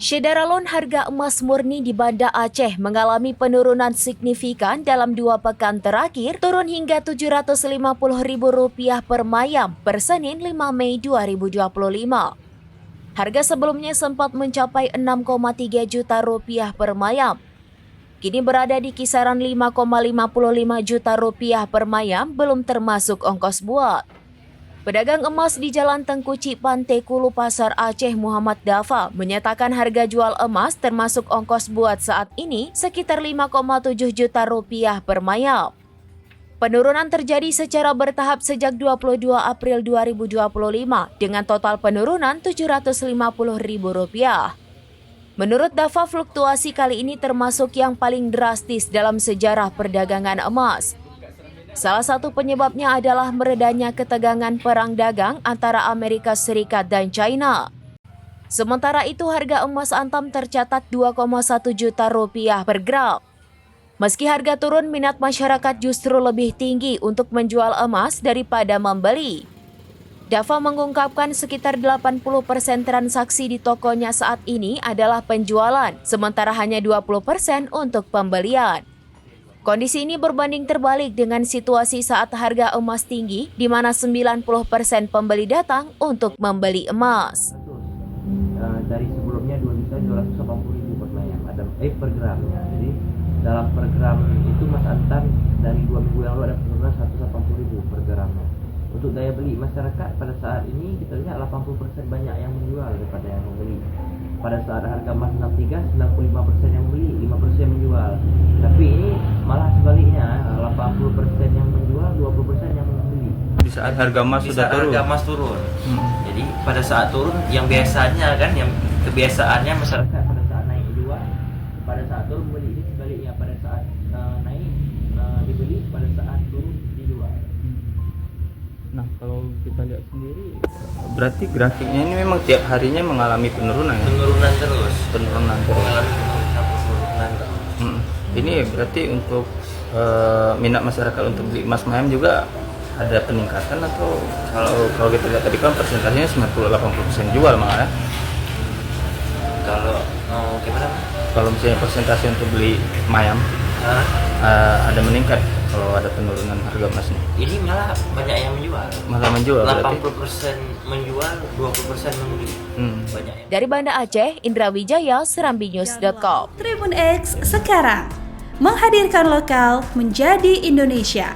Syedaralon harga emas murni di Banda Aceh mengalami penurunan signifikan dalam 2 pekan terakhir, turun hingga Rp750.000 per mayam per Senin 5 Mei 2025. Harga sebelumnya sempat mencapai Rp6,3 juta per mayam. Kini berada di kisaran Rp5,55 juta per mayam, belum termasuk ongkos buat. Pedagang emas di Jalan Tengku Cipante Kulu Pasar Aceh Muhammad Dafa menyatakan harga jual emas termasuk ongkos buat saat ini sekitar Rp5,7 juta per mayam. Penurunan terjadi secara bertahap sejak 22 April 2025 dengan total penurunan Rp750.000. Menurut Dafa, fluktuasi kali ini termasuk yang paling drastis dalam sejarah perdagangan emas. Salah satu penyebabnya adalah meredanya ketegangan perang dagang antara Amerika Serikat dan China. Sementara itu harga emas antam tercatat Rp2,1 juta per gram. Meski harga turun, minat masyarakat justru lebih tinggi untuk menjual emas daripada membeli. Dafa mengungkapkan sekitar 80% transaksi di tokonya saat ini adalah penjualan, sementara hanya 20% untuk pembelian. Kondisi ini berbanding terbalik dengan situasi saat harga emas tinggi, di mana 90% pembeli datang untuk membeli emas. Dari sebelumnya Rp2.280.000 per mayam, per gram ya. Jadi dalam per gram itu Mas Antam dari 2 minggu yang lalu ada penurunan Rp180.000 per gramnya. Untuk daya beli masyarakat pada saat ini kita lihat 80% banyak yang menjual daripada yang membeli. Pada saat harga emas 63, 95% yang membeli, 5% menjual. Tapi ini malah sebaliknya, 80% yang menjual, 20% yang membeli. Di saat harga emas sudah turun. Harga emas turun. Jadi pada saat turun yang biasanya kan, yang kebiasaannya masyarakat pada saat naik jual, pada saat turun beli. Ini sebaliknya, pada saat naik dibeli, pada saat turun dijual. Nah, kalau kita lihat sendiri, berarti grafiknya ini memang tiap harinya mengalami penurunan ya? Penurunan terus. Mengalami penurunan terus. Ini berarti untuk minat masyarakat untuk beli emas mayam juga ada peningkatan, atau kalau kita lihat tadi kan persentasenya 90-80% jual malah ya? Kalau gimana? Kalau misalnya persentase untuk beli mayam ada meningkat kalau ada penurunan harga emasnya. Ini malah banyak yang menjual. Malah menjual 80% berarti? menjual, 20% membeli. Banyak yang... Dari Banda Aceh, Indra Wijaya, serambinews.com. Tribun X sekarang menghadirkan lokal menjadi Indonesia.